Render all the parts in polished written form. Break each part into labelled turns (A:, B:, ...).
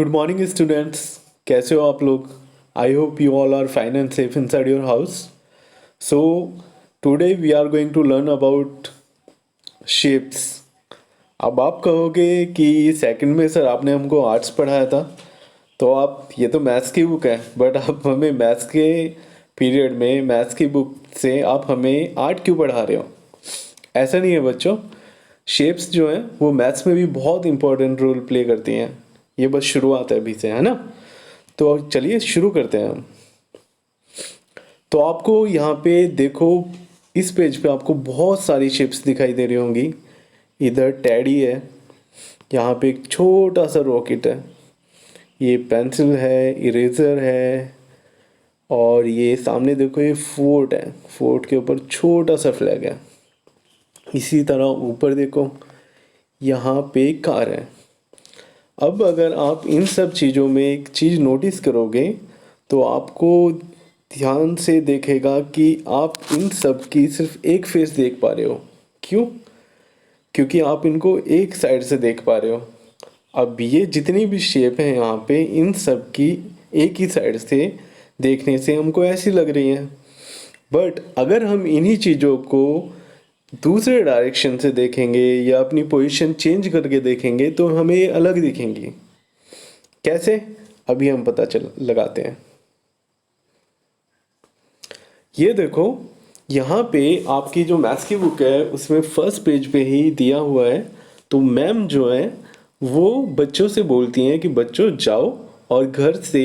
A: Good morning students, कैसे हो आप लोग? I hope you all are fine and safe inside your house. So today we are going to learn about shapes. अब आप कहोगे कि सेकंड में सर आपने हमको आर्ट्स पढ़ाया था, तो आप ये तो मैथ्स की बुक है, बट आप हमें मैथ्स के पीरियड में मैथ्स की बुक से आप हमें आर्ट क्यों पढ़ा रहे हो? ऐसा नहीं है बच्चों. शेप्स जो हैं वो मैथ्स में भी बहुत इंपॉर्टेंट रोल प्ले करती हैं. ये बस शुरुआत है अभी से, है ना? तो चलिए शुरू करते हैं हम. तो आपको यहाँ पे देखो, इस पेज पे आपको बहुत सारी शेप्स दिखाई दे रही होंगी. इधर टैडी है, यहाँ पे एक छोटा सा रॉकेट है, ये पेंसिल है, इरेजर है, और ये सामने देखो ये फोर्ट है, फोर्ट के ऊपर छोटा सा फ्लैग है. इसी तरह ऊपर देखो, यहाँ पे कार है. अब अगर आप इन सब चीज़ों में एक चीज़ नोटिस करोगे तो आपको ध्यान से देखेगा कि आप इन सब की सिर्फ एक फेस देख पा रहे हो. क्यों? क्योंकि आप इनको एक साइड से देख पा रहे हो. अब ये जितनी भी शेप है यहाँ पे, इन सब की एक ही साइड से देखने से हमको ऐसी लग रही हैं. बट अगर हम इन्हीं चीज़ों को दूसरे डायरेक्शन से देखेंगे या अपनी पोजीशन चेंज करके देखेंगे तो हमें अलग दिखेंगी. कैसे? अभी हम पता चल लगाते हैं. ये देखो, यहाँ पे आपकी जो मैथ्स की बुक है उसमें फर्स्ट पेज पे ही दिया हुआ है. तो मैम जो है वो बच्चों से बोलती हैं कि बच्चों जाओ और घर से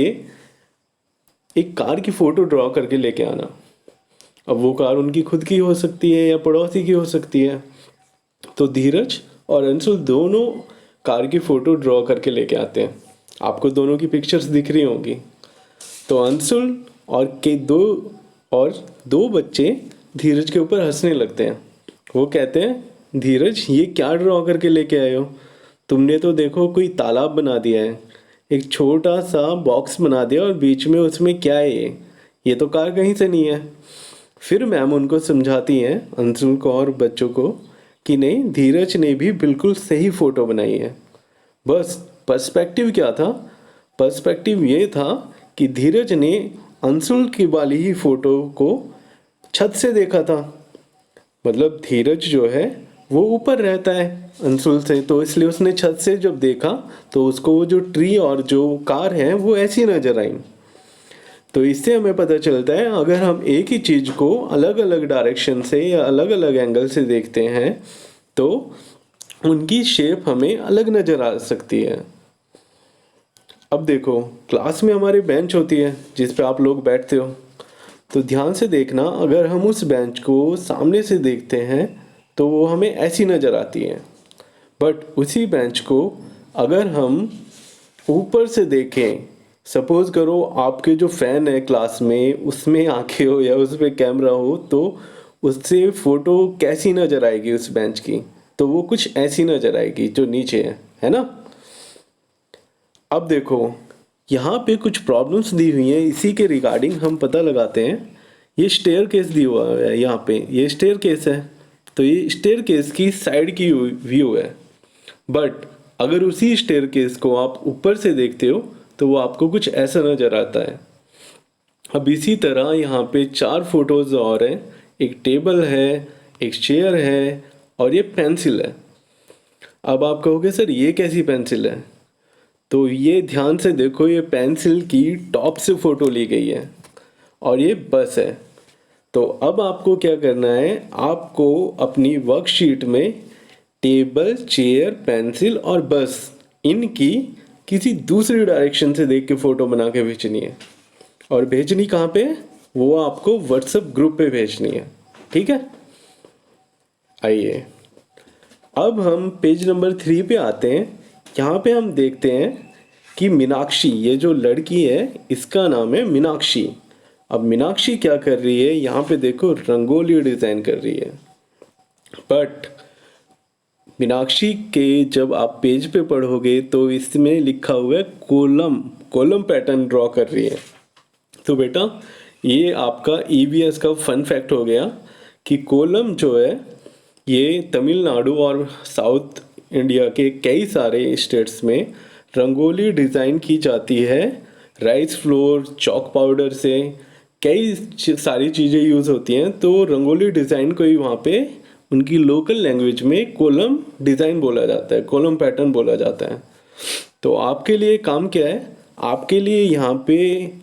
A: एक कार की फ़ोटो ड्रॉ करके लेके आना. अब वो कार उनकी खुद की हो सकती है या पड़ोसी की हो सकती है. तो धीरज और अंशुल दोनों कार की फ़ोटो ड्रॉ करके लेके आते हैं. आपको दोनों की पिक्चर्स दिख रही होंगी. तो अंशुल और दो बच्चे धीरज के ऊपर हंसने लगते हैं. वो कहते हैं, धीरज ये क्या ड्रॉ करके लेके आए हो? तुमने तो देखो कोई तालाब बना दिया है, एक छोटा सा बॉक्स बना दिया और बीच में उसमें क्या है ये तो कार कहीं से नहीं है. फिर मैम उनको समझाती हैं, अंशुल को और बच्चों को, कि नहीं, धीरज ने भी बिल्कुल सही फ़ोटो बनाई है. बस पर्सपेक्टिव क्या था? पर्सपेक्टिव ये था कि धीरज ने अंशुल की वाली ही फ़ोटो को छत से देखा था. मतलब धीरज जो है वो ऊपर रहता है अंशुल से, तो इसलिए उसने छत से जब देखा तो उसको वो जो ट्री और जो कार है वो ऐसी नज़र आई. तो इससे हमें पता चलता है अगर हम एक ही चीज़ को अलग अलग डायरेक्शन से या अलग अलग एंगल से देखते हैं तो उनकी शेप हमें अलग नज़र आ सकती है. अब देखो, क्लास में हमारी बेंच होती है जिस पे आप लोग बैठते हो. तो ध्यान से देखना, अगर हम उस बेंच को सामने से देखते हैं तो वो हमें ऐसी नज़र आती है. बट उसी बेंच को अगर हम ऊपर से देखें, सपोज करो आपके जो फ़ैन है क्लास में उसमें आंखें हो या उस पर कैमरा हो, तो उससे फ़ोटो कैसी नज़र आएगी उस बेंच की? तो वो कुछ ऐसी नज़र आएगी जो नीचे है ना? अब देखो, यहाँ पे कुछ प्रॉब्लम्स दी हुई हैं, इसी के रिगार्डिंग हम पता लगाते हैं. ये स्टेयर केस दी हुआ है, यहाँ पे ये स्टेयर केस है, तो ये स्टेयर केस की साइड की व्यू है. बट अगर उसी स्टेयर केस को आप ऊपर से देखते हो तो वो आपको कुछ ऐसा नज़र आता है. अब इसी तरह यहाँ पे 4 फोटोज़ और हैं. एक टेबल है, एक चेयर है और ये पेंसिल है. अब आप कहोगे सर ये कैसी पेंसिल है? तो ये ध्यान से देखो, ये पेंसिल की टॉप से फ़ोटो ली गई है और ये बस है. तो अब आपको क्या करना है, आपको अपनी वर्कशीट में टेबल, चेयर, पेंसिल और बस, इनकी किसी दूसरी डायरेक्शन से देख के फ़ोटो बना के भेजनी है. और भेजनी कहाँ पे? वो आपको व्हाट्सएप ग्रुप पे भेजनी है. ठीक है? आइए अब हम पेज नंबर 3 पे आते हैं. यहाँ पे हम देखते हैं कि मीनाक्षी, ये जो लड़की है इसका नाम है मीनाक्षी. अब मीनाक्षी क्या कर रही है? यहाँ पे देखो रंगोली डिज़ाइन कर रही है. बट मीनाक्षी के जब आप पेज पे पढ़ोगे तो इसमें लिखा हुआ है कॉलम पैटर्न ड्रॉ कर रही है. तो बेटा ये आपका ईवीएस का फन फैक्ट हो गया कि कॉलम जो है ये तमिलनाडु और साउथ इंडिया के कई सारे स्टेट्स में रंगोली डिज़ाइन की जाती है राइस फ्लोर, चॉक पाउडर से, कई सारी चीज़ें यूज़ होती हैं। तो रंगोली डिज़ाइन को ही वहाँ पे उनकी लोकल लैंग्वेज में कोलम डिज़ाइन बोला जाता है, कोलम पैटर्न बोला जाता है। तो आपके लिए काम क्या है, आपके लिए यहाँ पे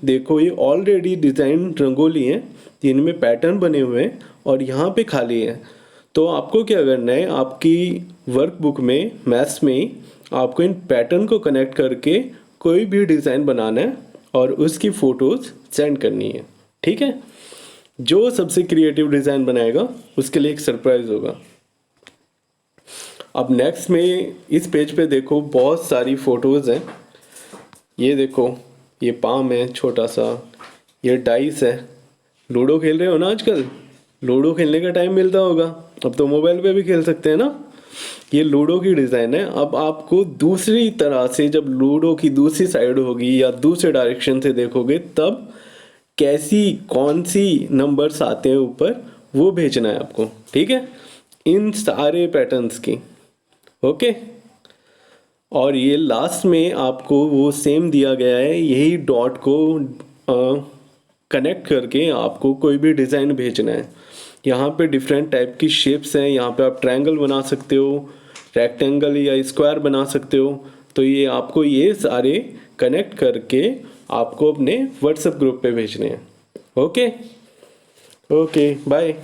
A: देखो ये ऑलरेडी डिज़ाइन रंगोली हैं जिनमें पैटर्न बने हुए हैं और यहाँ पे खाली है। तो आपको क्या करना है, आपकी वर्कबुक में मैथ्स में ही आपको इन पैटर्न को कनेक्ट करके कोई भी डिज़ाइन बनाना है और उसकी फ़ोटोज़ सेंड करनी है। ठीक है, जो सबसे क्रिएटिव डिज़ाइन बनाएगा उसके लिए एक सरप्राइज़ होगा। अब नेक्स्ट में इस पेज पे देखो बहुत सारी फ़ोटोज़ हैं। ये देखो, ये पाम है छोटा सा, ये डाइस है। लूडो खेल रहे हो ना आजकल, लूडो खेलने का टाइम मिलता होगा, अब तो मोबाइल पे भी खेल सकते हैं ना। ये लूडो की डिज़ाइन है। अब आपको दूसरी तरह से, जब लूडो की दूसरी साइड होगी या दूसरे डायरेक्शन से देखोगे, तब कैसी कौन सी नंबर्स आते हैं ऊपर वो भेजना है आपको। ठीक है, इन सारे पैटर्न्स की। ओके, और ये लास्ट में आपको वो सेम दिया गया है, यही डॉट को कनेक्ट करके आपको कोई भी डिज़ाइन भेजना है। यहाँ पे डिफरेंट टाइप की शेप्स हैं, यहाँ पे आप ट्रायंगल बना सकते हो, रेक्टेंगल या स्क्वायर बना सकते हो। तो ये आपको ये सारे कनेक्ट करके आपको अपने व्हाट्सएप ग्रुप पे भेजने हैं। Okay, okay, bye.